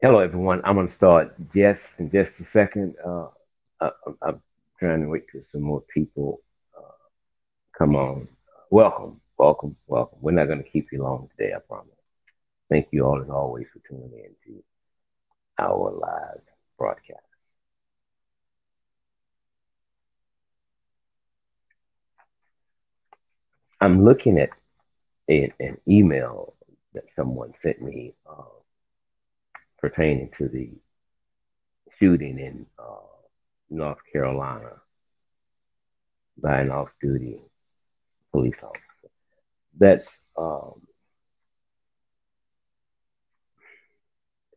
Hello, everyone. I'm going to start just in just a second. I'm trying to wait till some more people come on. Welcome, welcome, welcome. We're not going to keep you long today, I promise. Thank you all, as always, for tuning in to our live broadcast. I'm looking at an email that someone sent me pertaining to the shooting in North Carolina by an off-duty police officer. That's um,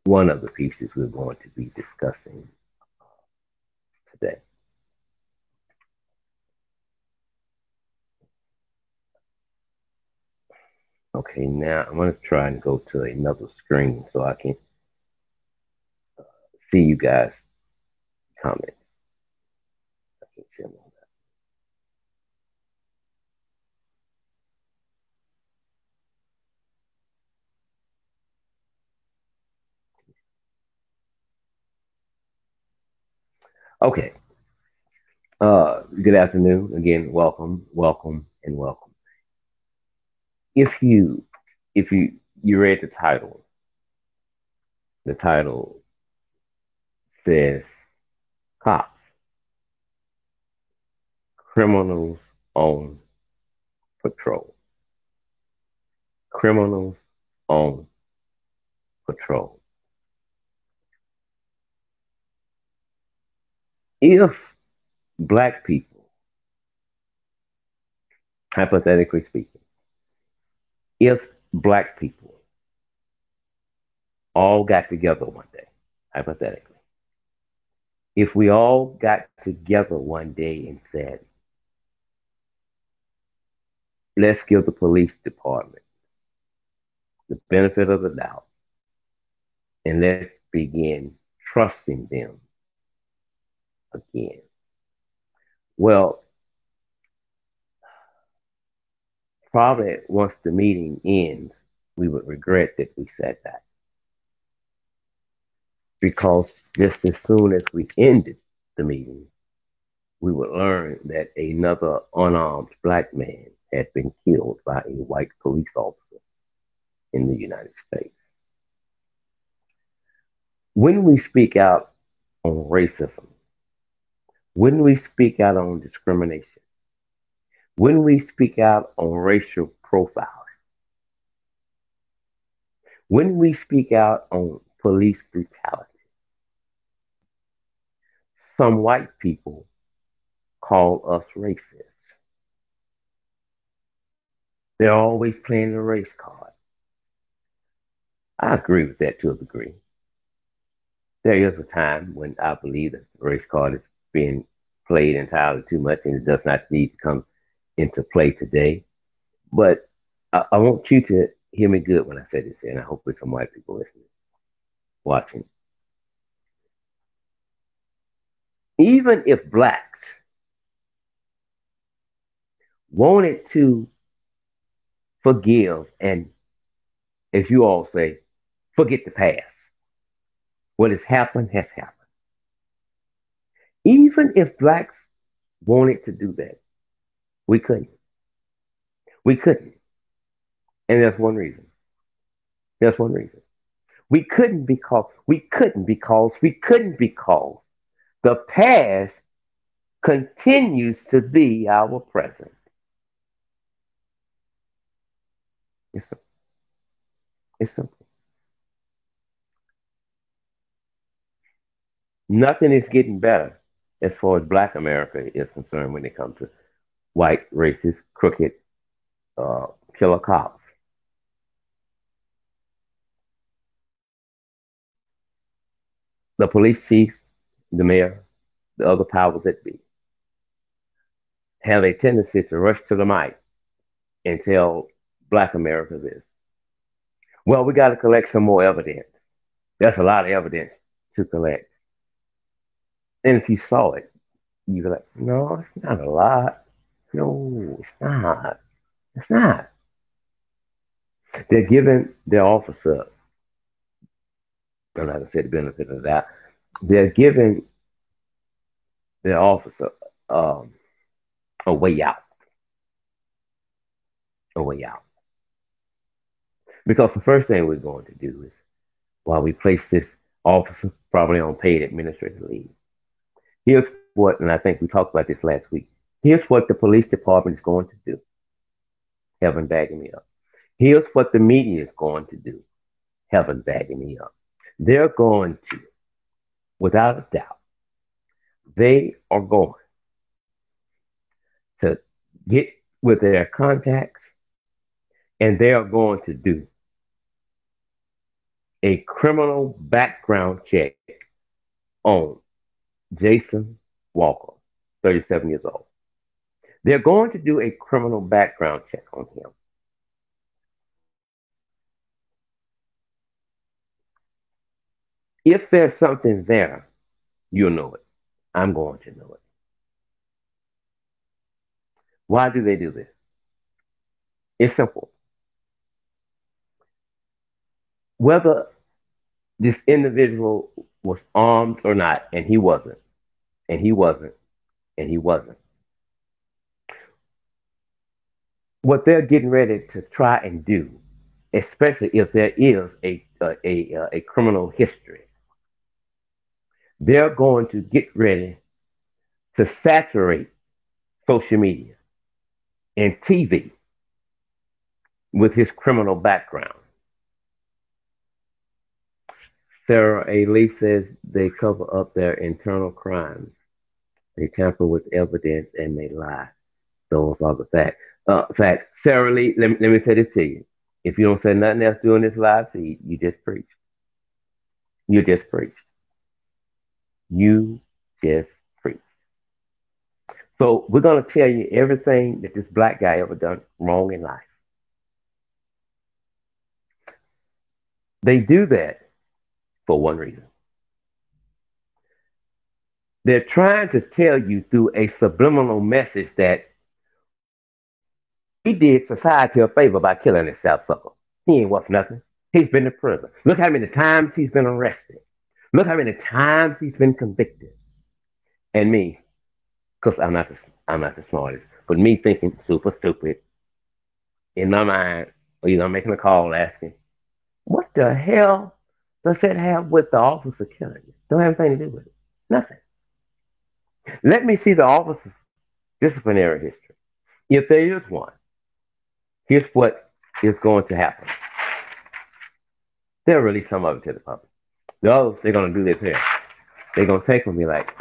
one of the pieces we're going to be discussing today. Okay, now I'm going to try and go to another screen so I can see you guys' comments. I can share them. Okay, good afternoon. Again, welcome, welcome, and welcome. If you, you read the title says cops, criminals on patrol. Criminals on patrol. If black people, hypothetically speaking, if black people all got together one day, hypothetically, if we all got together one day and said, let's give the police department the benefit of the doubt and let's begin trusting them again. Well, probably once the meeting ends, we would regret that we said that because just as soon as we ended the meeting, we would learn that another unarmed black man had been killed by a white police officer in the United States. When we speak out on racism, when we speak out on discrimination, when we speak out on racial profiling, when we speak out on police brutality, some white people call us racist. They're always playing the race card. I agree with that to a degree. There is a time when I believe that the race card is being played entirely too much and it does not need to come into play today. But I want you to hear me good when I say this, and I hope there's some white people listening, watching. Even if blacks wanted to forgive and, as you all say, forget the past, what has happened has happened. Even if blacks wanted to do that, we couldn't. We couldn't. And that's one reason. That's one reason. We couldn't because the past continues to be our present. It's, it's simple. Nothing is getting better as far as black America is concerned when it comes to white, racist, crooked, uh, killer cops. The police chief, the mayor, the other powers that be have a tendency to rush to the mic and tell black America this. Well, we got to collect some more evidence. That's a lot of evidence to collect. And if you saw it, you'd be like, no, it's not a lot. No, it's not. It's not. They're giving their officer and like I said, the benefit of that, they're giving their officer um, a way out, a way out. Because the first thing we're going to do is, while we place this officer probably on paid administrative leave, here's what, and I think we talked about this last week. Here's what the police department is going to do. Heaven bagging me up. Here's what the media is going to do. Heaven bagging me up. They're going to, without a doubt, they are going to get with their contacts and they are going to do a criminal background check on Jason Walker, 37 years old. They're going to do a criminal background check on him. If there's something there, you'll know it. I'm going to know it. Why do they do this? It's simple. Whether this individual was armed or not, and he wasn't, and he wasn't, and he wasn't, what they're getting ready to try and do, especially if there is a criminal history, they're going to get ready to saturate social media and TV with his criminal background. Sarah A. Lee says they cover up their internal crimes. They tamper with evidence and they lie. Those are the facts. Sarah Lee, let me say this to you. If you don't say nothing else during this live feed, you just preach. You just preach. You just preach. So we're going to tell you everything that this black guy ever done wrong in life. They do that for one reason. They're trying to tell you through a subliminal message that he did society a favor by killing this South sucker. He ain't worth nothing. He's been to prison. Look how many times he's been arrested. Look how many times he's been convicted. And me, because I'm not the smartest, but me thinking super stupid in my mind, or making a call asking, what the hell does that have with the officer killing you? Don't have anything to do with it. Nothing. Let me see the officer's disciplinary history. If there is one, here's what is going to happen. They'll release some of it to the public. The others, they're going to do this here. They're going to take them and be like,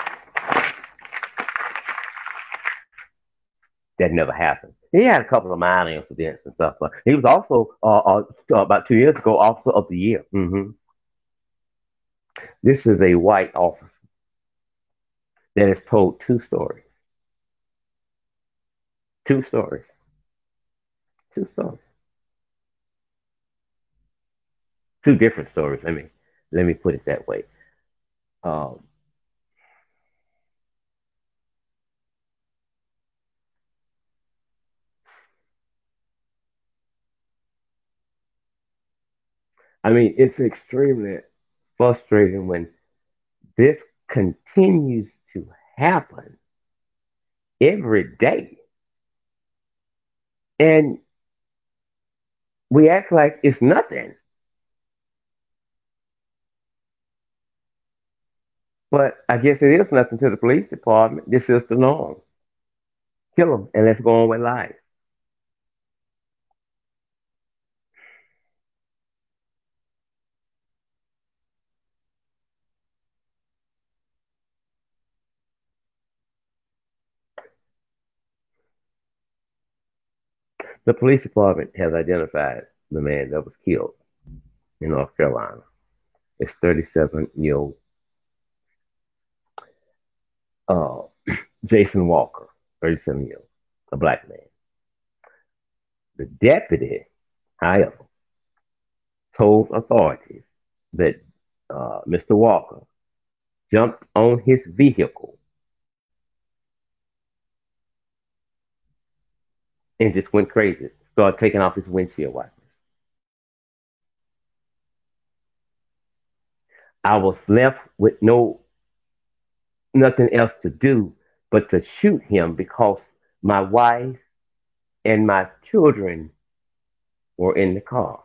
that never happened. He had a couple of minor incidents and stuff, but he was also, about 2 years ago, Officer of the Year. This is a white officer that has told two stories. Two stories. Two stories. Two different stories. Let me put it that way. Um, it's extremely frustrating when this continues to happen every day. And we act like it's nothing. But I guess it is nothing to the police department. This is the norm. Kill them and let's go on with life. The police department has identified the man that was killed in North Carolina. It's 37-year-old uh, Jason Walker, 37 years old, a black man. The deputy, however, told authorities that Mr. Walker jumped on his vehicle and just went crazy, started taking off his windshield wipers. I was left with nothing else to do but to shoot him because my wife and my children were in the car.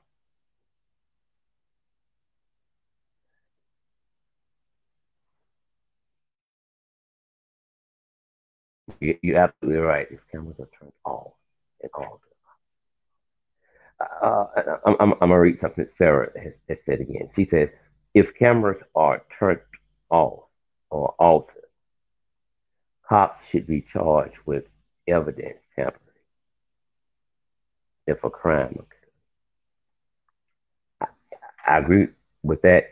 You're absolutely right. These cameras are turned off and all. Uh, I'm gonna read something that Sarah has said again. She says, if cameras are turned off or altered, cops should be charged with evidence tampering if a crime occurs. I agree with that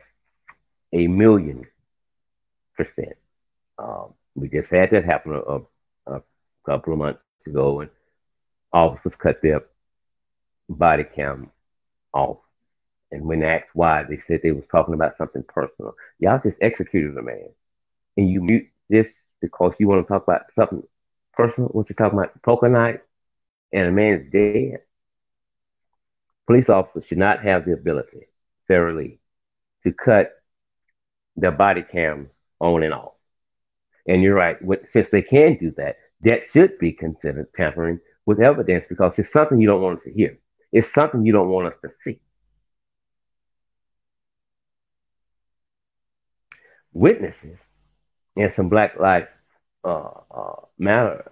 1,000,000%. We just had that happen a couple of months ago, and officers cut their body cam off. And when asked why, they said they was talking about something personal. Y'all just executed a man, and you mute this because you want to talk about something personal. What you're talking about, poker night, and a man is dead. Police officers should not have the ability, fairly, to cut their body cams on and off. And you're right. Since they can do that, that should be considered tampering with evidence because it's something you don't want us to hear. It's something you don't want us to see. Witnesses and some Black Lives Matter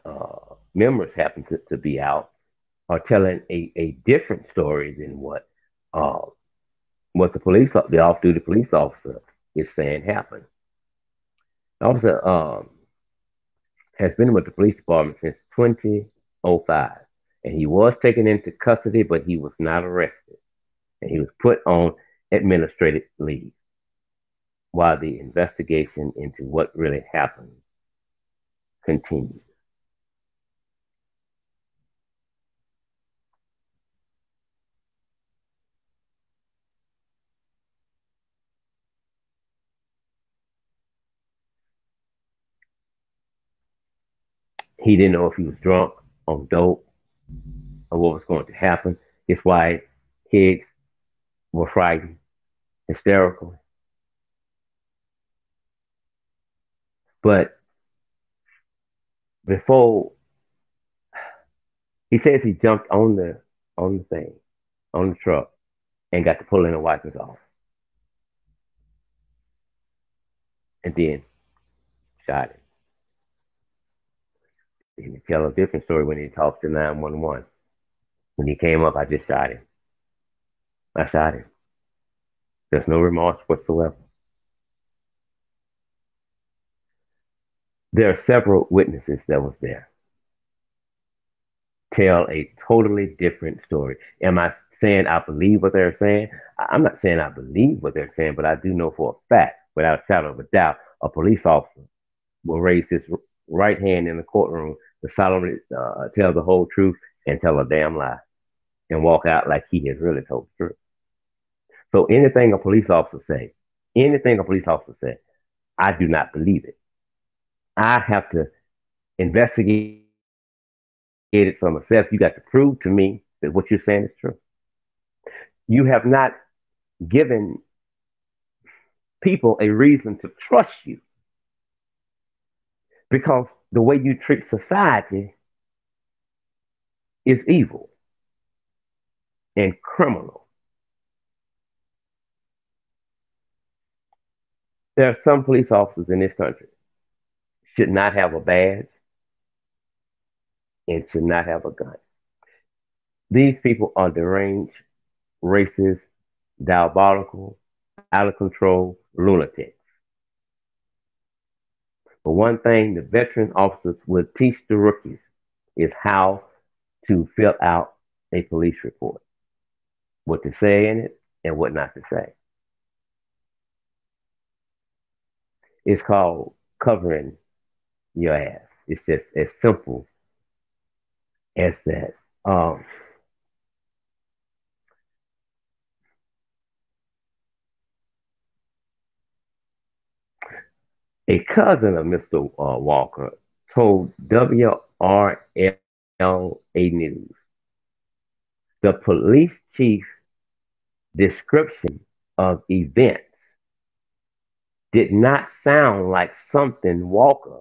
members happen to be out are telling a different story than uh, what the off-duty police officer is saying happened. The officer has been with the police department since 2005, and he was taken into custody, but he was not arrested, and he was put on administrative leave while the investigation into what really happened continues. He didn't know if he was drunk, on dope, or what was going to happen. His wife, kids were frightened, hysterical. But before he says he jumped on the thing, on the truck, and got to pulling the wipers off, and then shot him. He can tell a different story when he talks to 911. When he came up, I just shot him. I shot him. There's no remorse whatsoever. There are several witnesses that was there. Tell a totally different story. Am I saying I believe what they're saying? I'm not saying I believe what they're saying, but I do know for a fact, without a shadow of a doubt, a police officer will raise his right hand in the courtroom to solemnly tell the whole truth and tell a damn lie and walk out like he has really told the truth. So anything a police officer says, I do not believe it. I have to investigate it for myself. You got to prove to me that what you're saying is true. You have not given people a reason to trust you because the way you treat society is evil and criminal. There are some police officers in this country should not have a badge and should not have a gun. These people are deranged, racist, diabolical, out of control lunatics. But one thing the veteran officers will teach the rookies is how to fill out a police report, what to say in it and what not to say. It's called covering your ass. It's just as simple as that. Um, a cousin of Mr. Walker told WRLA News the police chief description of events did not sound like something Walker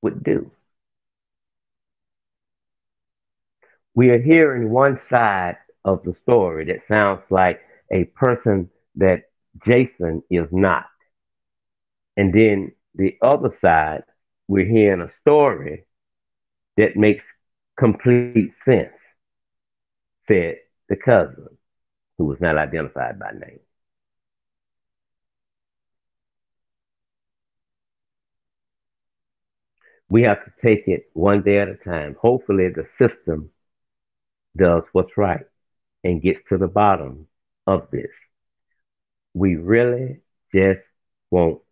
would do. We are hearing one side of the story that sounds like a person that Jason is not. And then the other side, we're hearing a story that makes complete sense, said the cousin, who was not identified by name. We have to take it one day at a time. Hopefully, the system does what's right and gets to the bottom of this. We really just want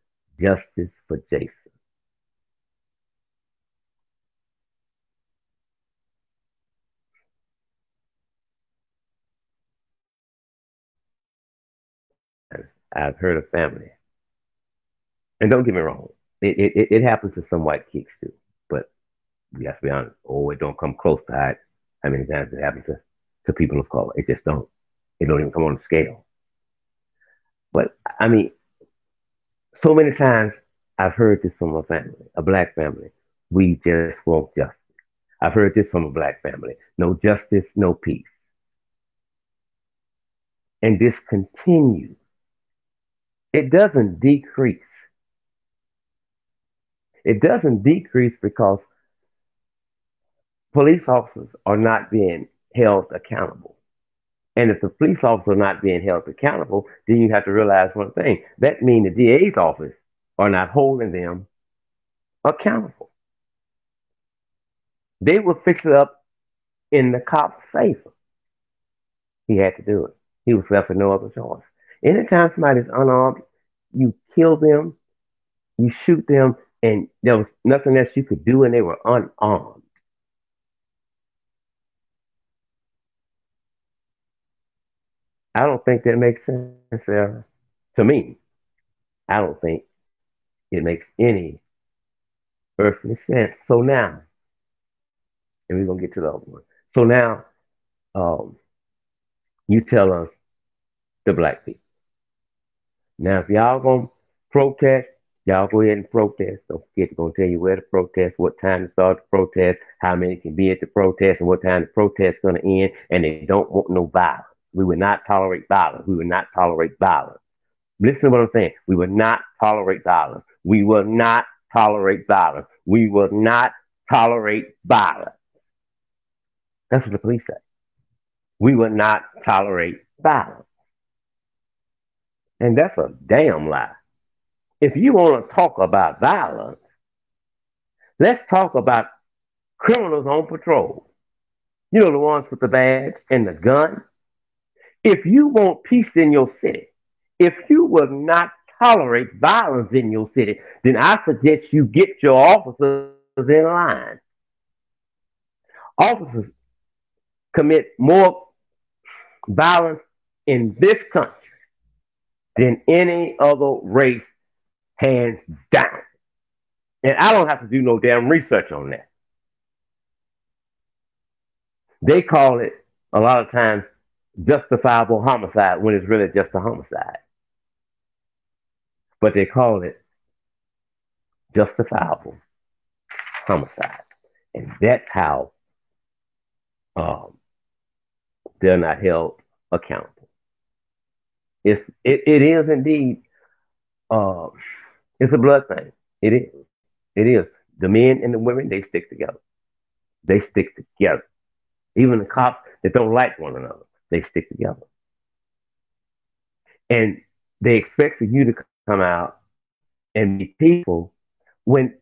justice for Jason. I've heard of family, and don't get me wrong, it happens to some white kids too. But we have to be honest. Oh, it don't come close to how many times it happens to people of color. It just don't. It don't even come on the scale. But I mean, so many times I've heard this from a family, a black family. We just want justice. I've heard this from a black family. No justice, no peace. And this continues. It doesn't decrease. It doesn't decrease because police officers are not being held accountable. And if the police officers are not being held accountable, then you have to realize one thing. That means the DA's office are not holding them accountable. They will fix it up in the cop's favor. He had to do it. He was left with no other choice. Anytime somebody's unarmed, you kill them, you shoot them, and there was nothing else you could do, and they were unarmed. I don't think that makes sense, Sarah. To me, I don't think it makes any earthly sense. So now, and we're gonna get to the other one. So now, um, you tell us, the black people. Now, if y'all gonna protest, y'all go ahead and protest. Don't forget, they're gonna tell you where to protest, what time to start the protest, how many can be at the protest, and what time the protest is gonna end. And they don't want no violence. We will not tolerate violence. We will not tolerate violence. Listen to what I'm saying. We will not tolerate violence. We will not tolerate violence. We will not tolerate violence. That's what the police say. We will not tolerate violence. And that's a damn lie. If you want to talk about violence, let's talk about criminals on patrol. You know, the ones with the badge and the gun. If you want peace in your city, if you will not tolerate violence in your city, then I suggest you get your officers in line. Officers commit more violence in this country than any other race, hands down. And I don't have to do no damn research on that. They call it a lot of times justifiable homicide when it's really just a homicide. But they call it justifiable homicide. And that's how um, they're not held accountable. It is indeed uh, it's a blood thing. It is. It is. The men and the women, they stick together. They stick together. Even the cops that don't like one another, they stick together. And they expect for you to come out and be peaceful when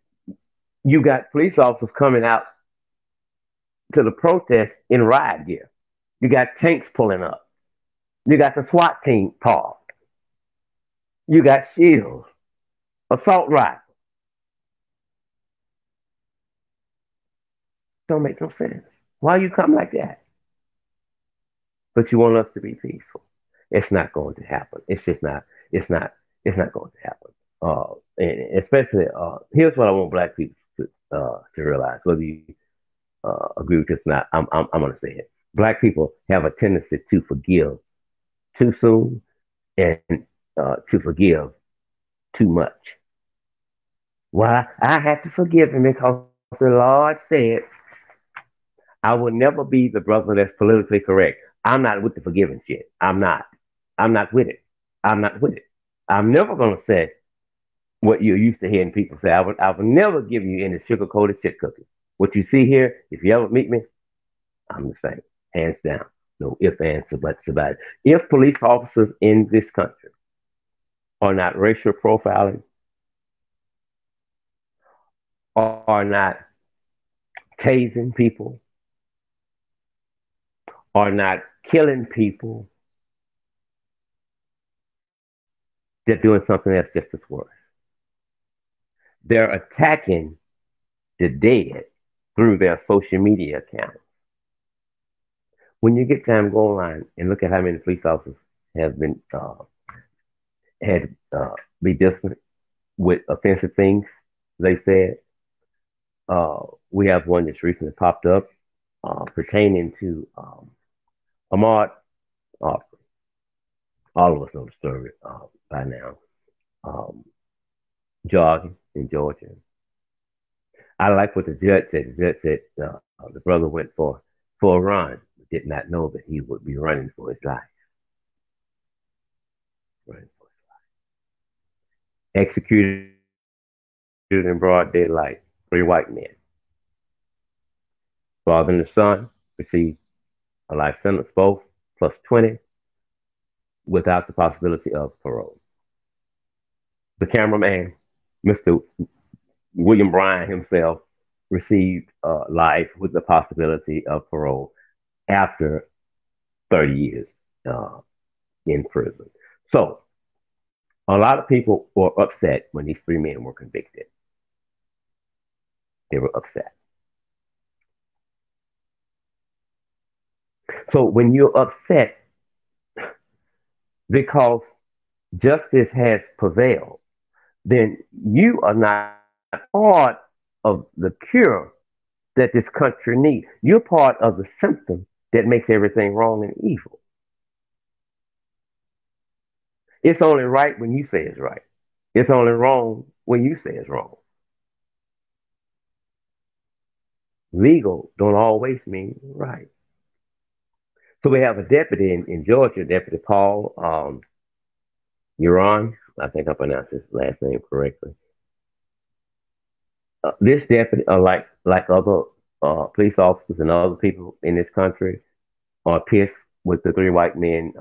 you got police officers coming out to the protest in riot gear. You got tanks pulling up. You got the SWAT team parked. You got shields, assault rifles. Don't make no sense. Why you come like that? But you want us to be peaceful. It's not going to happen. It's just not. It's not. It's not going to happen. And especially, here's what I want black people to realize, whether you agree with this or not. I'm going to say it. Black people have a tendency to forgive too soon and to forgive too much. Why? I had to forgive him because the Lord said I will never be the brother that's politically correct. I'm not with the forgiving shit. I'm not. I'm not with it. I'm not with it. I'm never going to say what you're used to hearing people say. I will never give you any sugar coated shit cookies. What you see here, if you ever meet me, I'm the same. Hands down. No ifs, ands, or buts about it. If police officers in this country are not racial profiling, are not tasing people, are not killing people, they're doing something that's just as worse. They're attacking the dead through their social media accounts. When you get time, go online and look at how many police officers have been had be disciplined with offensive things they said. We have one that's recently popped up pertaining to Ahmad. Uh, all of us know the story by now. Um, Jogging in Georgia. I like what the judge said. The judge said the brother went for a run, but did not know that he would be running for his life. Running for executed in broad daylight. Three white men. Father and the son received a life sentence, both plus 20, without the possibility of parole. The cameraman, Mr. William Bryan himself, received life with the possibility of parole after 30 years uh, in prison. So a lot of people were upset when these three men were convicted. They were upset. So when you're upset because justice has prevailed, then you are not part of the cure that this country needs. You're part of the symptom that makes everything wrong and evil. It's only right when you say it's right. It's only wrong when you say it's wrong. Legal don't always mean right. So we have a deputy in Georgia, Deputy Paul Urhahn. I think I pronounced his last name correctly. This deputy, like other police officers and other people in this country, are pissed with the three white men,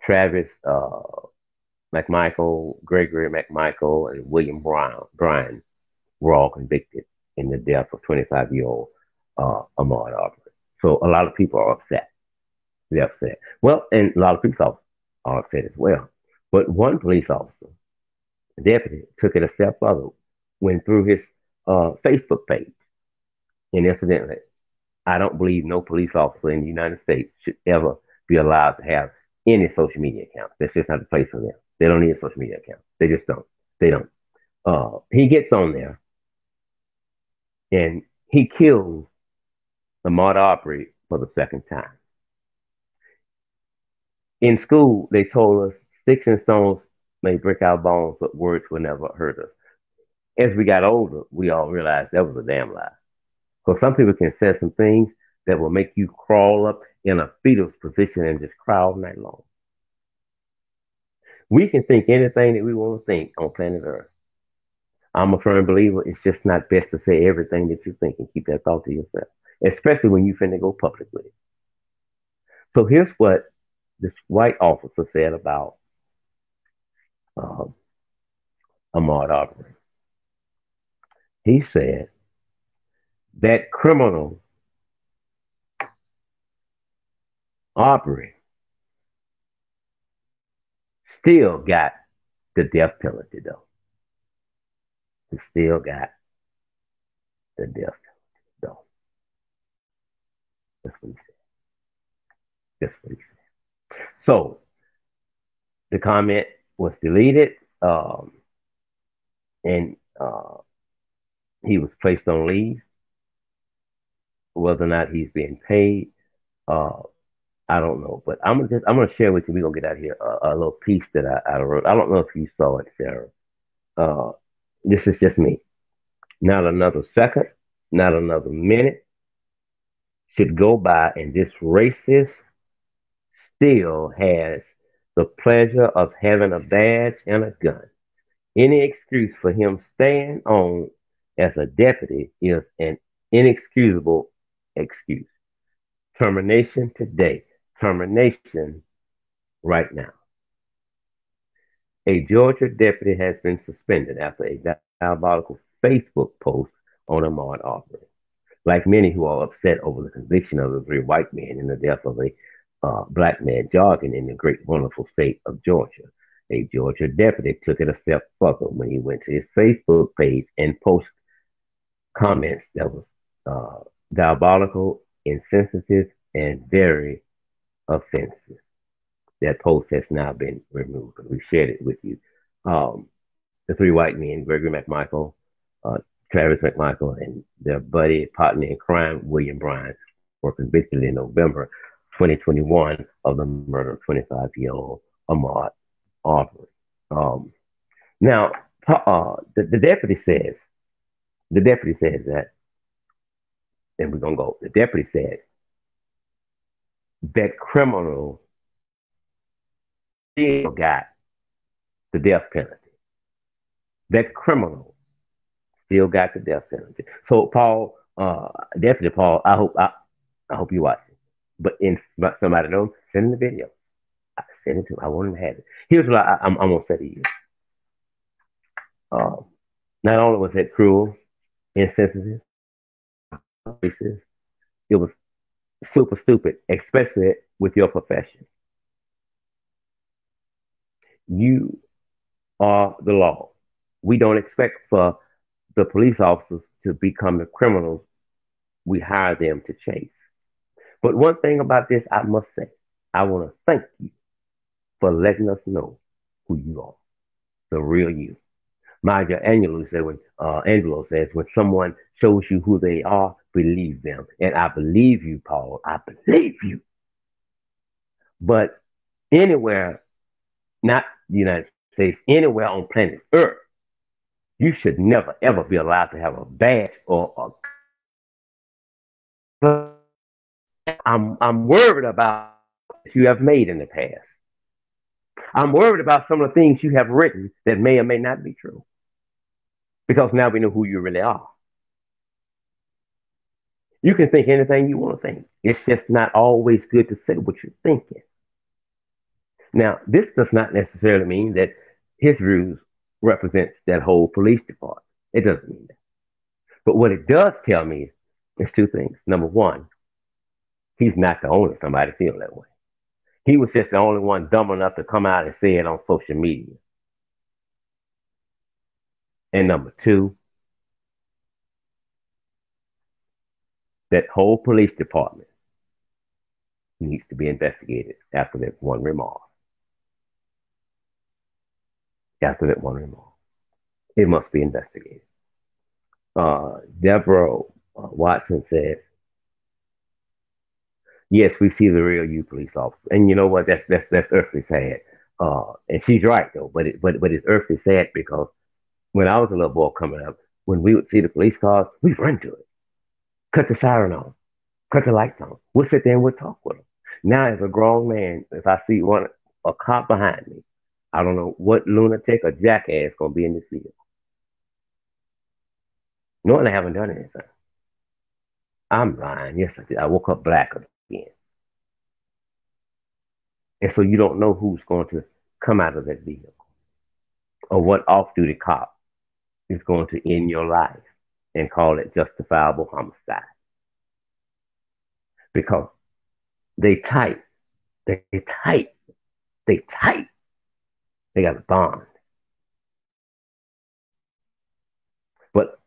Travis McMichael, Gregory McMichael, and William Bryan were all convicted in the death of 25-year-old Ahmaud Arbery. So a lot of people are upset. They're upset. Well, and a lot of police officers are upset as well. But one police officer, deputy, took it a step further, went through his Facebook page, and incidentally, I don't believe no police officer in the United States should ever be allowed to have any social media accounts. That's just not the place for them. They don't need a social media account. They just don't. They don't. He gets on there and he kills Ahmaud Arbery for the second time. In school, they told us sticks and stones may break our bones, but words will never hurt us. As we got older, we all realized that was a damn lie. Because some people can say some things that will make you crawl up in a fetal position and just cry all night long. We can think anything that we want to think on planet Earth. I'm a firm believer it's just not best to say everything that you think and keep that thought to yourself, especially when you finna go public with it. So here's what this white officer said about uh, Ahmaud Arbery. He said that criminal Arbery still got the death penalty, though. He still got the death penalty, though. That's what he said. That's what he said. So the comment was deleted, and he was placed on leave. Whether or not he's being paid, uh, I don't know, but I'm gonna share with you. We're gonna get out of here a little piece that I wrote. I don't know if you saw it, Sarah. Uh, this is just me. Not another second, not another minute should go by, and this racist still has the pleasure of having a badge and a gun. Any excuse for him staying on as a deputy is an inexcusable excuse. Termination today. Termination right now. A Georgia deputy has been suspended after a diabolical Facebook post on Ahmaud Arbery. Like many who are upset over the conviction of the three white men in the death of a black man jogging in the great, wonderful state of Georgia, a Georgia deputy took it a step further when he went to his Facebook page and posted comments that was diabolical, insensitive, and very offensive. That post has now been removed. We shared it with you. Um, the three white men, Gregory McMichael, uh, Travis McMichael, and their buddy, partner in crime, William Bryan, were convicted in November 2021 of the murder of 25-year-old Ahmaud Arbery. Um, now, the deputy says that, and we're gonna go. The deputy said that criminal still got the death penalty. That criminal still got the death penalty. So Paul, Deputy Paul, I hope you watch it. But in somebody knows, send him the video. I send it to him. I want him to have it. Here's what I'm gonna say to you. Um, Not only was it cruel, insensitive, racist, it was super stupid, especially with your profession. You are the law. We don't expect for the police officers to become the criminals we hire them to chase. But one thing about this, I must say, I want to thank you for letting us know who you are, the real you. Maya Angelou said when Angelo says when someone shows you who they are, believe them. And I believe you, Paul. I believe you. But anywhere, not the United States, anywhere on planet Earth, you should never ever be allowed to have a badge or a. I'm worried about what you have made in the past. I'm worried about some of the things you have written that may or may not be true. Because now we know who you really are. You can think anything you want to think. It's just not always good to say what you're thinking. Now, this does not necessarily mean that his views represents that whole police department. It doesn't mean that. But what it does tell me is two things. Number one, he's not the only somebody feel that way. He was just the only one dumb enough to come out and say it on social media. And number two, that whole police department needs to be investigated after that one remark. After that one remark, it must be investigated. Deborah Watson says, "Yes, we see the real you, police officer." And you know what? That's earthly sad. And she's right though. But it's earthly sad because when I was a little boy coming up, when we would see the police cars, we'd run to it, cut the siren on, cut the lights on. We'll sit there and we'll talk with them. Now, as a grown man, if I see a cop behind me, I don't know what lunatic or jackass gonna be in this field. Knowing I haven't done anything. I'm lying. Yes, I did. I woke up black again. And so you don't know who's going to come out of that vehicle or what off duty cop is going to end your life and call it justifiable homicide. Because they tight. They tight. They tight. They got a bond. But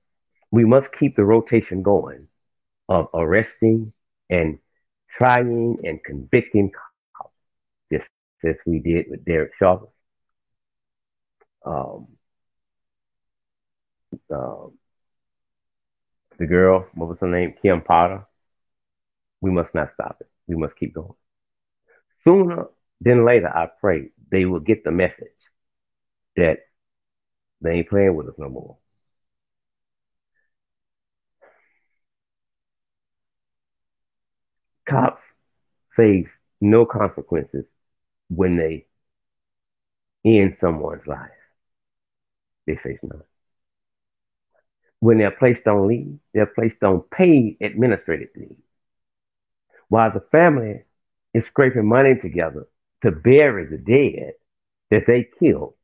we must keep the rotation going of arresting and trying and convicting cops, just as we did with Derek Chauvin. Um, uh, the girl, what was her name? Kim Potter. We must not stop it. We must keep going. Sooner than later, I pray they will get the message that they ain't playing with us no more. Cops face no consequences when they end someone's life. They face none. When they're placed on leave, they're placed on paid administrative leave. While the family is scraping money together to bury the dead that they killed,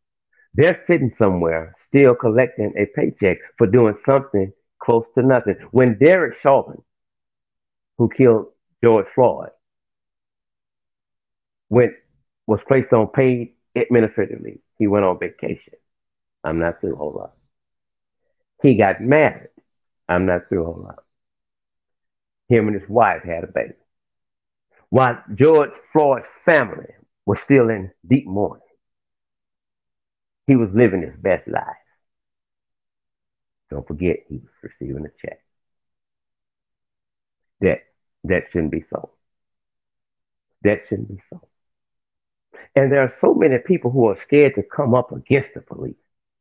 they're sitting somewhere still collecting a paycheck for doing something close to nothing. When Derek Chauvin, who killed George Floyd, went was placed on paid administrative leave, he went on vacation. I'm not through. Hold on. He got married. I'm not through. Hold on. Him and his wife had a baby. While George Floyd's family was still in deep mourning, he was living his best life. Don't forget, he was receiving a check. That that shouldn't be so. That shouldn't be so. And there are so many people who are scared to come up against the police.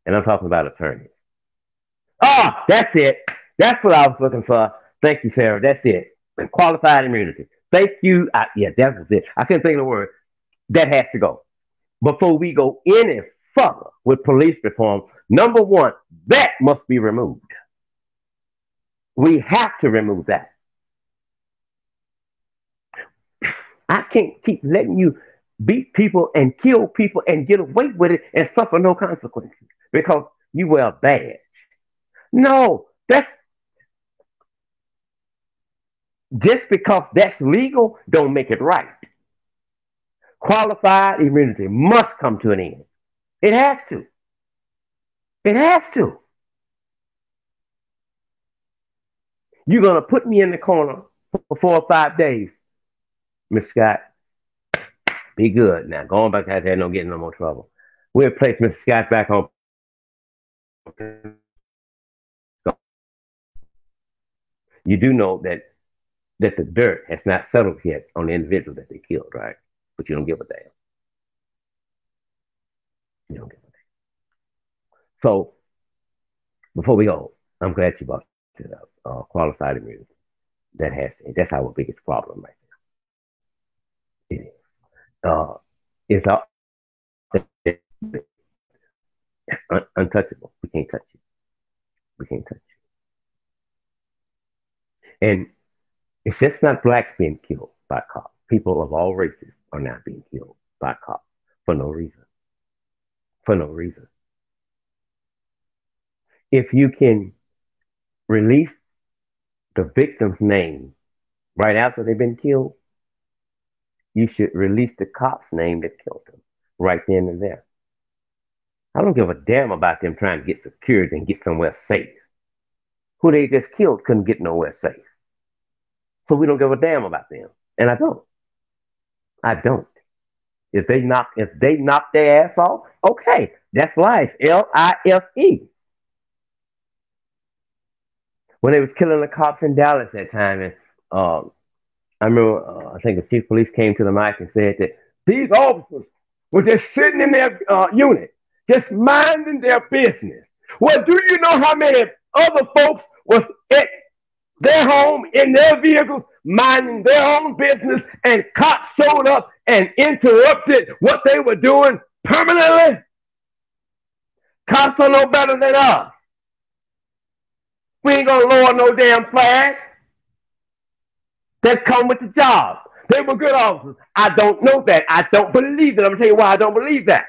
And I'm talking about attorneys. Oh, that's it. That's what I was looking for. Thank you, Sarah. That's it. And qualified immunity. Thank you. Yeah, that was it. I couldn't think of the word. That has to go. Before we go any further with police reform, number one, that must be removed. We have to remove that. I can't keep letting you beat people and kill people and get away with it and suffer no consequences because you wear a badge. No, that's just because that's legal, don't make it right. Qualified immunity must come to an end. It has to. It has to. You're going to put me in the corner for 4 or 5 days. Miss Scott, be good. Now, going back out there, don't get in no more trouble. We'll place Mr. Scott back on. You do know that the dirt has not settled yet on the individual that they killed, right? But you don't give a damn. You don't give a damn. So, before we go, I'm glad you brought it up. Qualified immunity. That's our biggest problem right now. It is. It's untouchable. We can't touch it. We can't touch it. And it's just not blacks being killed by cops. People of all races are not being killed by cops for no reason. For no reason. If you can release the victim's name right after they've been killed, you should release the cop's name that killed them right then and there. I don't give a damn about them trying to get secured and get somewhere safe. Who they just killed couldn't get nowhere safe. So we don't give a damn about them. And I don't. I don't. If they knock their ass off, okay, that's life. LIFE. When they was killing the cops in Dallas that time, and I remember I think the chief of police came to the mic and said that these officers were just sitting in their unit, just minding their business. Well, do you know how many other folks was at their home in their vehicles minding their own business and cops showed up and interrupted what they were doing permanently? Cops are no better than us. We ain't gonna lower no damn flag. That come with the job. They were good officers. I don't know that. I don't believe that. I'm gonna tell you why I don't believe that.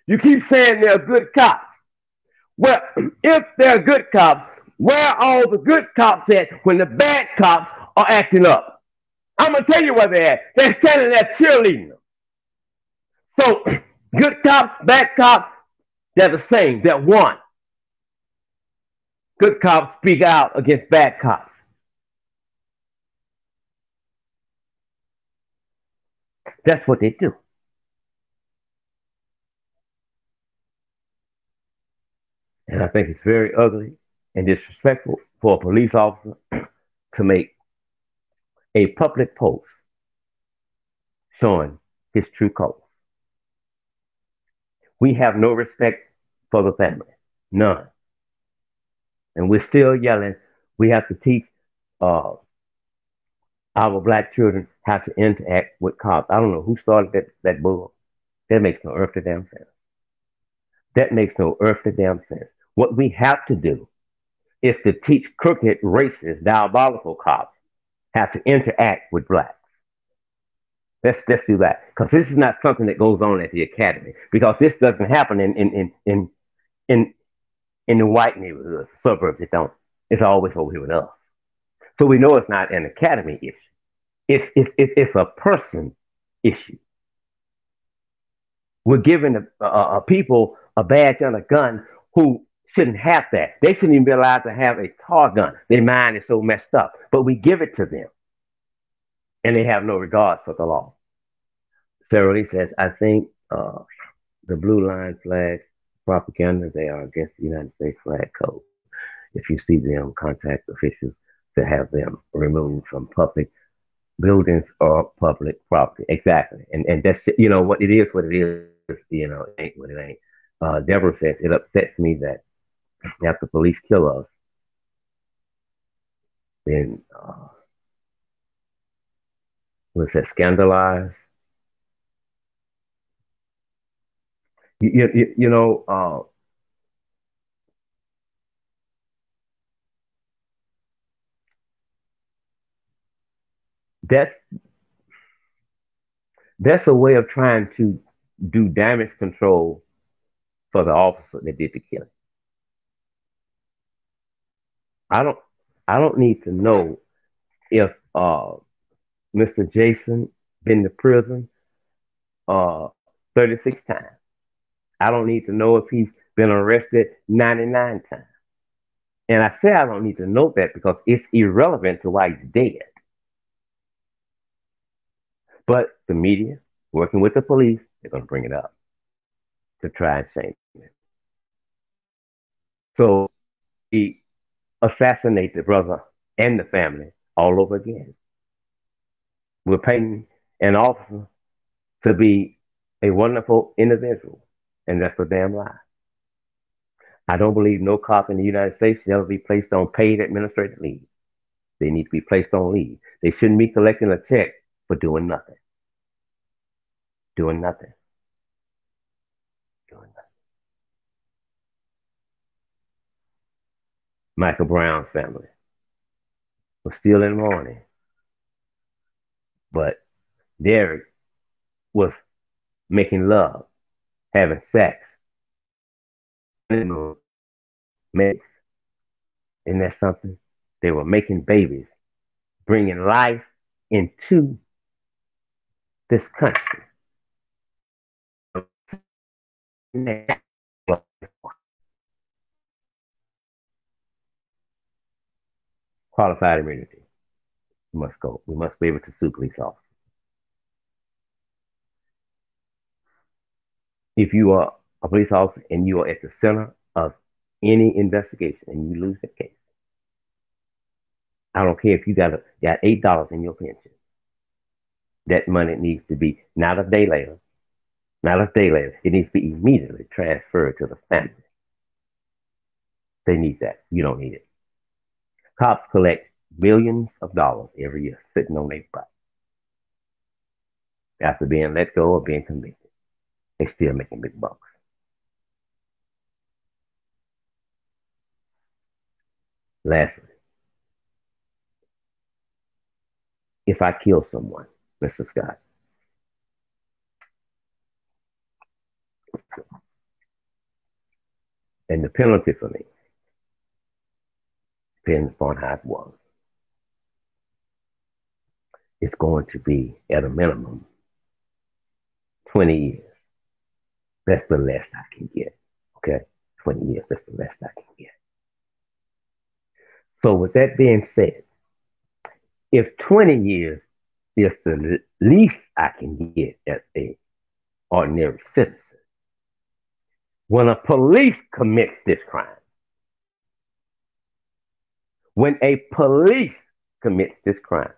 You keep saying they're good cops. Well, if they're good cops, where are all the good cops at when the bad cops are acting up? I'm gonna tell you where they're at. They're standing there cheerleading them. So, good cops, bad cops, they're the same. They're one. Good cops speak out against bad cops. That's what they do. And I think it's very ugly and disrespectful for a police officer to make a public post showing his true colors. We have no respect for the family, none. And we're still yelling. We have to teach uh, our black children how to interact with cops. I don't know who started that bull. That makes no earthly damn sense. That makes no earthly damn sense. What we have to do is to teach crooked, racist, diabolical cops how to interact with blacks. Let's do that because this is not something that goes on at the academy. Because this doesn't happen in in the white neighborhoods, suburbs. It don't. It's always over here with us. So we know it's not an academy issue. It's a person issue. We're giving people a badge and a gun who shouldn't have that. They shouldn't even be allowed to have a tar gun. Their mind is so messed up. But we give it to them, and they have no regard for the law. Sarah Lee says, I think the blue line flags propaganda, they are against the United States flag code. If you see them, contact officials to have them removed from public buildings or public property. Exactly. And that's, what it is, it ain't what it ain't. Deborah says, it upsets me that after police kill us, then, what's that, scandalized? You know, that's that's a way of trying to do damage control for the officer that did the killing. I don't I don't need to know if Mr. Jason been to prison 36 times. I don't need to know if he's been arrested 99 times. And I say I don't need to know that because it's irrelevant to why he's dead. But the media, working with the police, they're going to bring it up to try and shame it. So he assassinated the brother and the family all over again. We're painting an officer to be a wonderful individual, and that's a damn lie. I don't believe no cop in the United States should ever be placed on paid administrative leave. They need to be placed on leave. They shouldn't be collecting a check for doing nothing. Doing nothing. Doing nothing. Michael Brown's family was still in mourning, but Derek was making love, having sex, mates. Isn't that something? They were making babies, bringing life into this country. Qualified immunity. We must go. We must be able to sue police officers. If you are a police officer and you are at the center of any investigation and you lose the case, I don't care if you got $8 in your pension. That money needs to be not a day later, not a day later. It needs to be immediately transferred to the family. They need that. You don't need it. Cops collect millions of dollars every year sitting on their butt after being let go or being convicted. They're still making big bucks. Lastly, if I kill someone, Mr. Scott, and the penalty for me depends upon how it was, it's going to be at a minimum 20 years. That's the less I can get. Okay? 20 years, that's the less I can get. So with that being said, if 20 years is the least I can get as a ordinary citizen, when a police commits this crime, when a police commits this crime,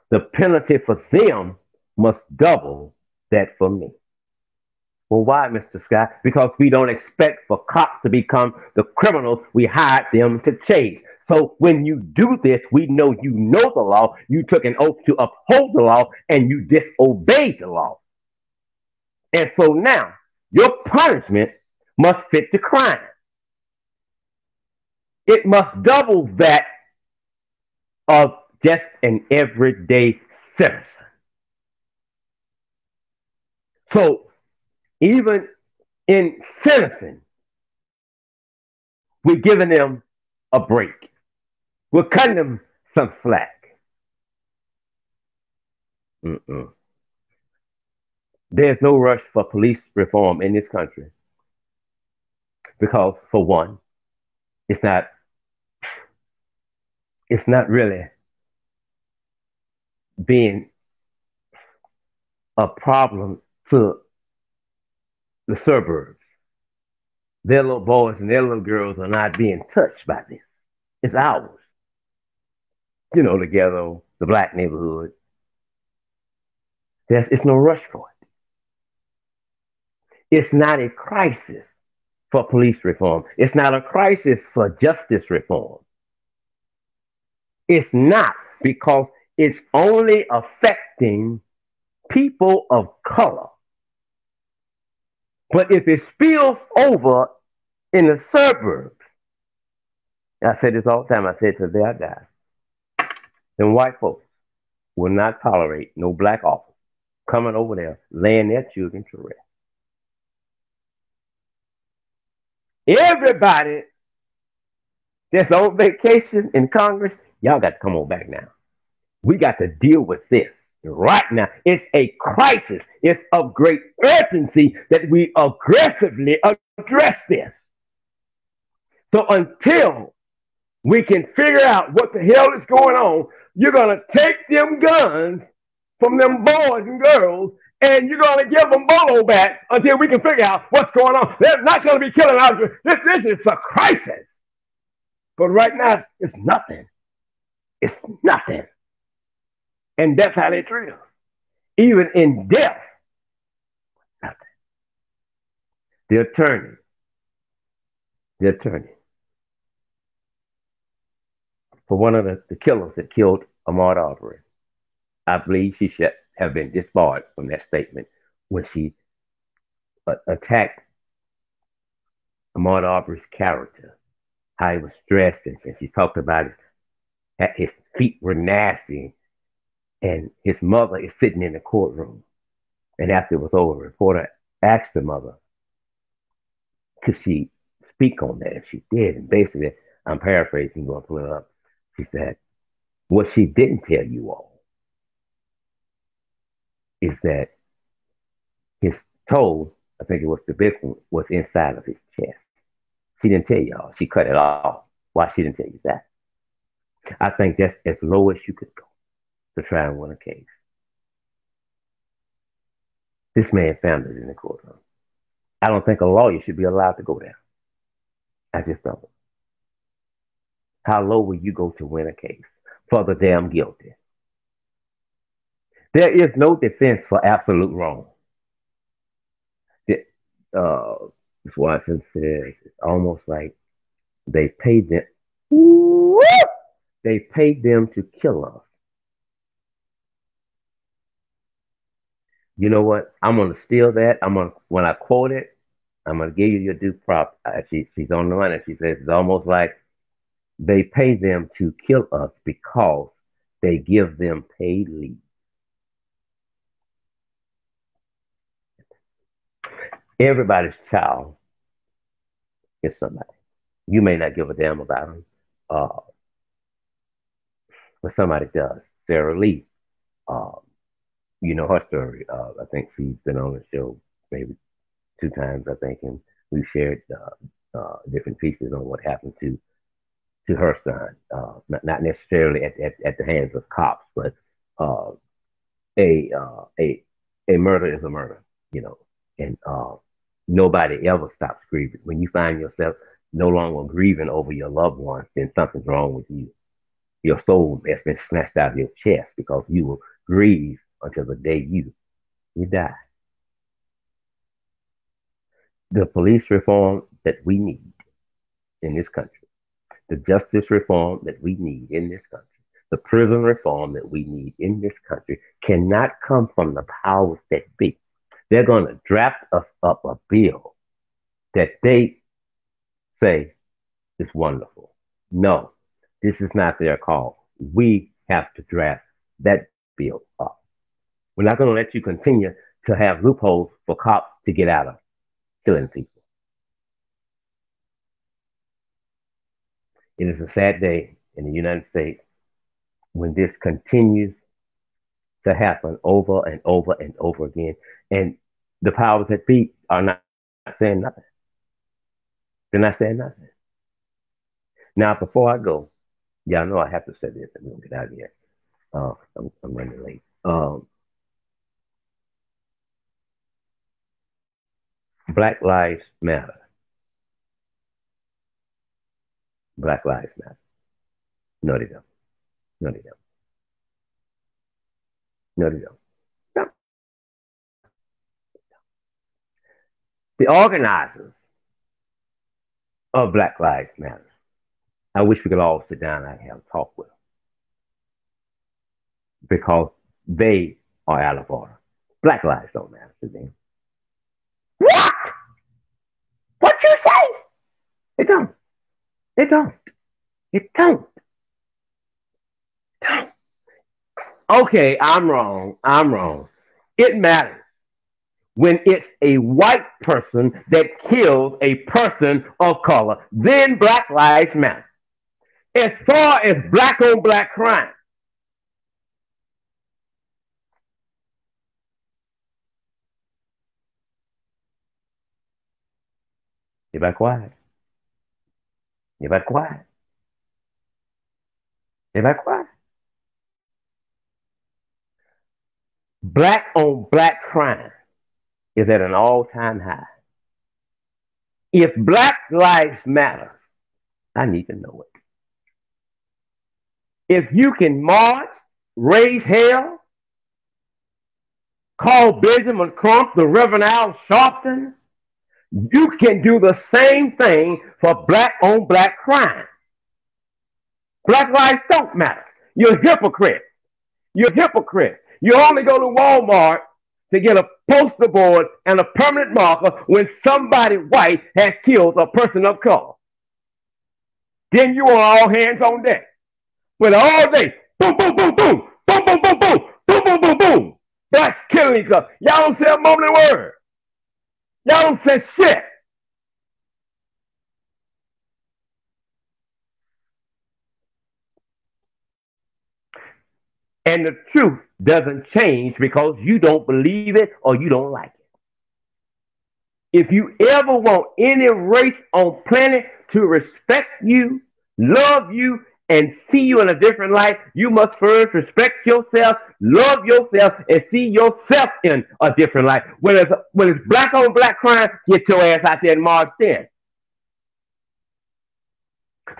the penalty for them must double that for me. Well, why, Mr. Scott? Because we don't expect for cops to become the criminals we hired them to chase. So when you do this, we know the law, you took an oath to uphold the law, and you disobeyed the law. And so now your punishment must fit the crime. It must double that of just an everyday citizen. So even in sentencing, we're giving them a break. We're cutting them some slack. Mm-mm. There's no rush for police reform in this country because, for one, it's not it's not really being a problem to the suburbs. Their little boys and their little girls are not being touched by this. It's ours. The ghetto, the black neighborhood. It's no rush for it. It's not a crisis for police reform. It's not a crisis for justice reform. It's not, because it's only affecting people of color. But if it spills over in the suburbs, I say this all the time, I say it till the day I die, then white folks will not tolerate no black officers coming over there laying their children to rest. Everybody that's on vacation in Congress, y'all got to come on back now. We got to deal with this right now. It's a crisis. It's of great urgency that we aggressively address this. So until we can figure out what the hell is going on, you're going to take them guns from them boys and girls, and you're going to give them bolo bats until we can figure out what's going on. They're not going to be killing out. This is a crisis. But right now, it's nothing. It's nothing. And that's how they treat us. Even in death, nothing. The attorney for one of the killers that killed Ahmaud Arbery, I believe she should have been disbarred from that statement when she attacked Ahmaud Arbery's character, how he was dressed, and she talked about his feet were nasty, and his mother is sitting in the courtroom. And after it was over, the reporter asked the mother, could she speak on that? And she did. And basically, I'm paraphrasing, going to pull it up. She said, what she didn't tell you all is that his toe, I think it was the big one, was inside of his chest. She didn't tell y'all. She cut it off. Why she didn't tell you that? I think that's as low as you could go to try and win a case. This man found it in the courtroom. I don't think a lawyer should be allowed to go there. I just don't. How low will you go to win a case for the damn guilty? There is no defense for absolute wrong. Ms. Watson says it's almost like they paid them. They paid them to kill us. You know what? I'm gonna steal that. When I quote it, I'm gonna give you your due prop. She's on the line and she says it's almost like they pay them to kill us because they give them paid leave. Everybody's child is somebody. You may not give a damn about them, uh, but somebody does. Sarah Lee, uh, you know her story. I think she's been on the show maybe 2 times, I think, and we've shared different pieces on what happened to her son. Not necessarily at the hands of cops, but uh, a uh, a a murder is a murder, you know, and nobody ever stops grieving. When you find yourself no longer grieving over your loved ones, then something's wrong with you. Your soul has been snatched out of your chest because you will grieve until the day you die. The police reform that we need in this country, the justice reform that we need in this country, the prison reform that we need in this country cannot come from the powers that be. They're going to draft us up a bill that they say is wonderful. No, this is not their call. We have to draft that bill up. We're not going to let you continue to have loopholes for cops to get out of killing people. It is a sad day in the United States when this continues to happen over and over and over again. And the powers that be are not saying nothing. They're not saying nothing. Now, before I go, y'all know I have to say this and we'll get out of here. I'm running late. Black Lives Matter. Black Lives Matter. No, they don't. No, they don't. No, they don't. No. The organizers of Black Lives Matter, I wish we could all sit down and have a talk with them because they are out of order. Black lives don't matter to them. What? What you say? It don't. It don't. It don't. It don't. Okay, I'm wrong. I'm wrong. It matters when it's a white person that kills a person of color. Then Black Lives Matter. As far as black on black crime, everybody quiet. Everybody quiet. Everybody quiet. Black on black crime is at an all-time high. If Black Lives Matter, I need to know it. If you can march, raise hell, call Benjamin Crump the Reverend Al Sharpton, you can do the same thing for black on black crime. Black lives don't matter. You're hypocrites. You're hypocrites. You only go to Walmart to get a poster board and a permanent marker when somebody white has killed a person of color. Then you are all hands on deck. But all day, boom, boom, boom, boom, boom, boom, boom, boom, boom, boom, boom, boom. Blacks killing each other. Y'all don't say a mumbling word. Y'all don't say shit. And the truth doesn't change because you don't believe it or you don't like it. If you ever want any race on planet to respect you, love you, and see you in a different light, you must first respect yourself, love yourself, and see yourself in a different light. When it's black on black crime, get your ass out there and march in.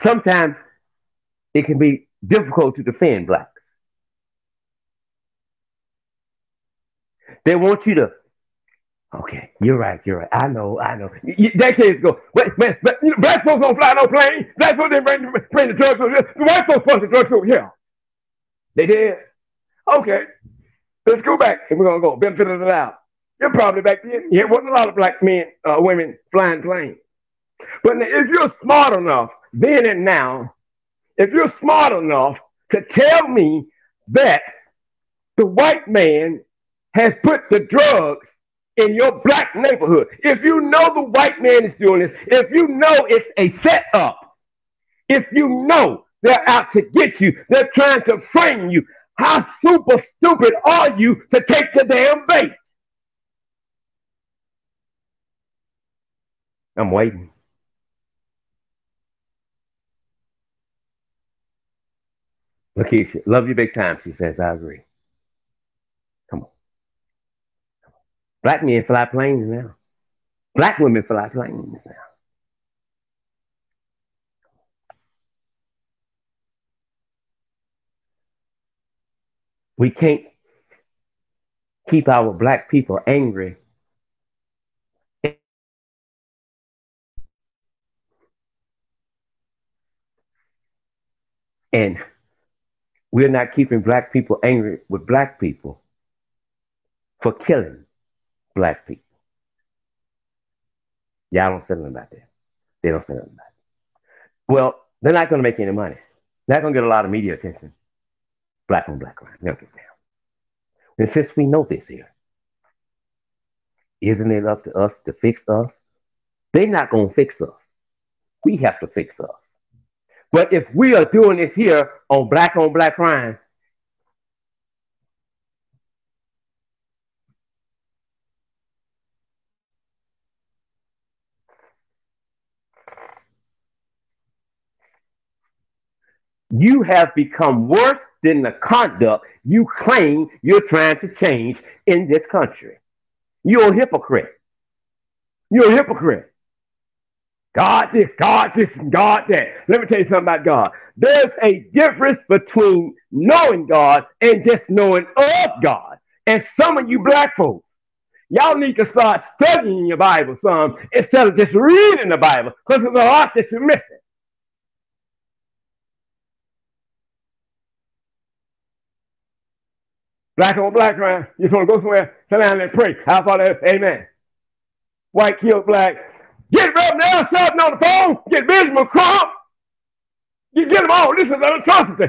Sometimes it can be difficult to defend blacks. They want you to, okay, you're right, you're right. I know, I know. That kids go, but black folks don't fly no plane. Black folks didn't bring the drugs over here. The white folks brought the drugs over here. They did? Okay, let's go back and we're going to go. Benefit of the doubt. You're probably back then. There wasn't a lot of black men, women flying planes. But if you're smart enough, then and now, if you're smart enough to tell me that the white man has put the drugs in your black neighborhood, if you know the white man is doing this, if you know it's a setup, if you know they're out to get you, they're trying to frame you, how super stupid are you to take the damn bait? I'm waiting. Lakeisha, love you big time, she says. I agree. Come on. Black men fly planes now. Black women fly planes now. We can't keep our black people angry, and we're not keeping black people angry with black people for killing black people. Y'all don't say nothing about that. They don't say nothing about it. Well, they're not going to make any money. They're not going to get a lot of media attention. Black on black crime. They'll get down. And since we know this here, isn't it up to us to fix us? They're not going to fix us. We have to fix us. But if we are doing this here on black crime, you have become worse than the conduct you claim you're trying to change in this country. You're a hypocrite. You're a hypocrite. God this, and God that. Let me tell you something about God. There's a difference between knowing God and just knowing of God. And some of you black folks, y'all need to start studying your Bible some instead of just reading the Bible, because there's a lot that you're missing. Black on black crime. You just want to go somewhere, sit down and pray. How far that? Amen. White kills black. Get Rev now, shouting on the phone. Get Benjamin Crump. You get them all. This is an atrocity.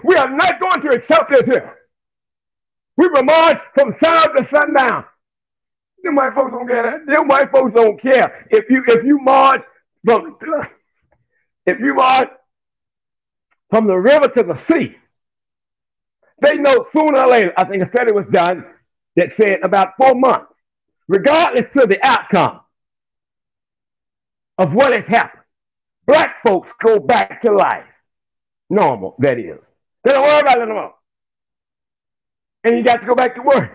We are not going to accept this here. We will march from sun up to sundown. Them white folks don't care that. Them white folks don't care. If you march from the river to the sea, they know sooner or later. I think a study was done that said about 4 months, regardless to the outcome of what has happened, black folks go back to life. Normal, that is. They don't worry about it anymore. And you got to go back to work.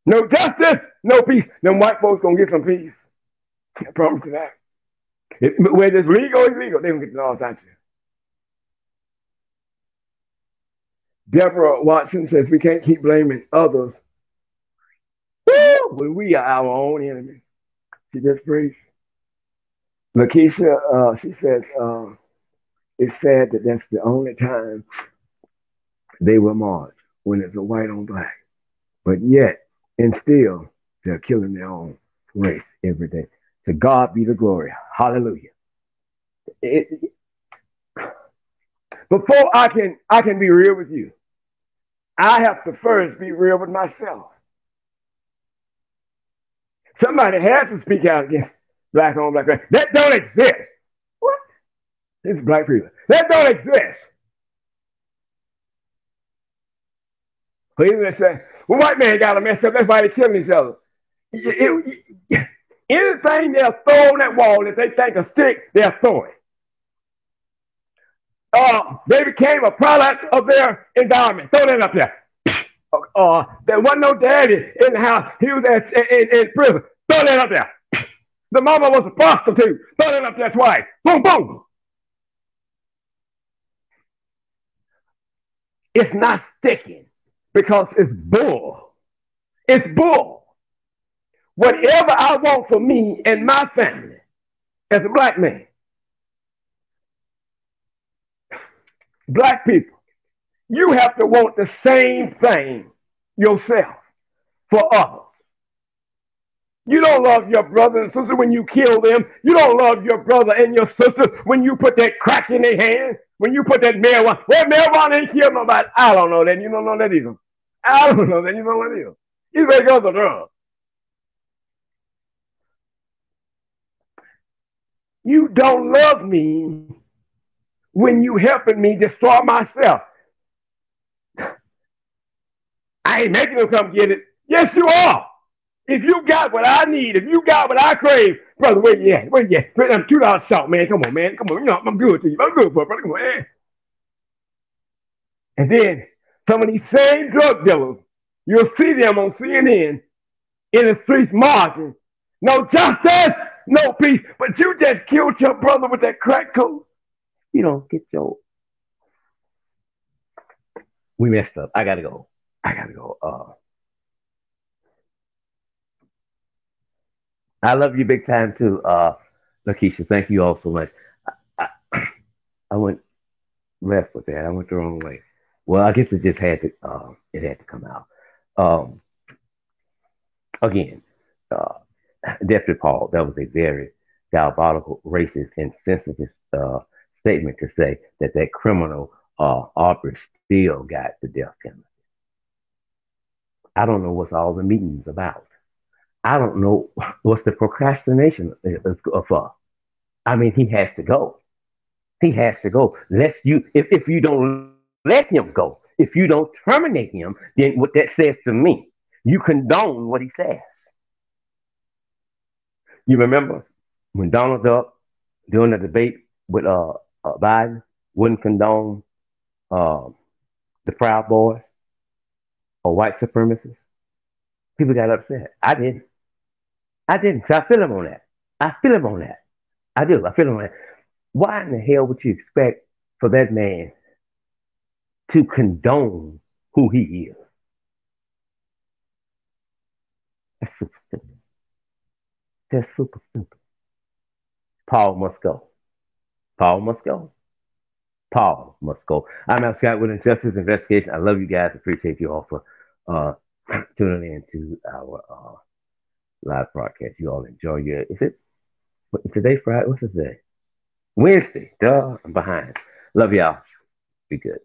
No justice, no peace. Them white folks gonna get some peace. I promise you that. Whether it's legal or illegal, they don't get it all the time. Deborah Watson says we can't keep blaming others when we are our own enemies. She just preached. Lakeisha, she says, it's sad that that's the only time they will march, when it's a white on black. But yet, and still, they're killing their own race every day. To God be the glory. Hallelujah. Before I can be real with you, I have to first be real with myself. Somebody has to speak out against black on black. That don't exist. What? It's black people. That don't exist. People say, well, white man got to mess up. That's why they're killing each other. Anything they'll throw on that wall that they think a stick, they'll throw it. They became a product of their environment. Throw that up there. There wasn't no daddy in the house. He was in prison. Throw that up there. The mama was a prostitute. Throw that up there twice. Boom, boom. It's not sticking because it's bull. It's bull. Whatever I want for me and my family as a black man, black people, you have to want the same thing yourself for others. You don't love your brother and sister when you kill them. You don't love your brother and your sister when you put that crack in their hand, when you put that marijuana. Well, marijuana ain't killed nobody. I don't know that. You don't know that either. I don't know that. You don't know that either. You may go to drugs. You don't love me when you helping me destroy myself. I ain't making them come get it. Yes, you are. If you got what I need, if you got what I crave, brother, where you at? Where you at? I'm $2 short, man. Come on, man. Come on. You know, I'm good to you. I'm good for it, brother. Come on, man. And then some of these same drug dealers, you'll see them on CNN in the streets marching. No justice, no peace. But you just killed your brother with that crack coat. You don't get your... We messed up. I gotta go. I gotta go. I love you big time too, Lakeisha. Thank you all so much. I, I went left with that. I went the wrong way. Well, I guess it just had to. It had to come out. Um, again, uh, Deputy Paul. That was a very diabolical, racist, insensitive statement to say that that criminal Aubrey still got the death penalty. I don't know what's all the meetings about. I don't know what's the procrastination for. I mean, he has to go. He has to go. Lest you, if you don't let him go, if you don't terminate him, then what that says to me, you condone what he says. You remember when Donald Duck during the debate with Biden wouldn't condone uh, the Proud Boys or white supremacists? People got upset. I didn't. I didn't. So I feel him on that. I feel him on that. I do. I feel him on that. Why in the hell would you expect for that man to condone who he is? That's super stupid. That's super stupid. Paul must go. Paul must go. Paul must go. I'm Al Scott with Injustice Investigation. I love you guys. Appreciate you all for uh, tuning in to our live broadcast. You all enjoy your. Is it today Friday? What's the day? Wednesday. Duh. I'm behind. Love y'all. Be good.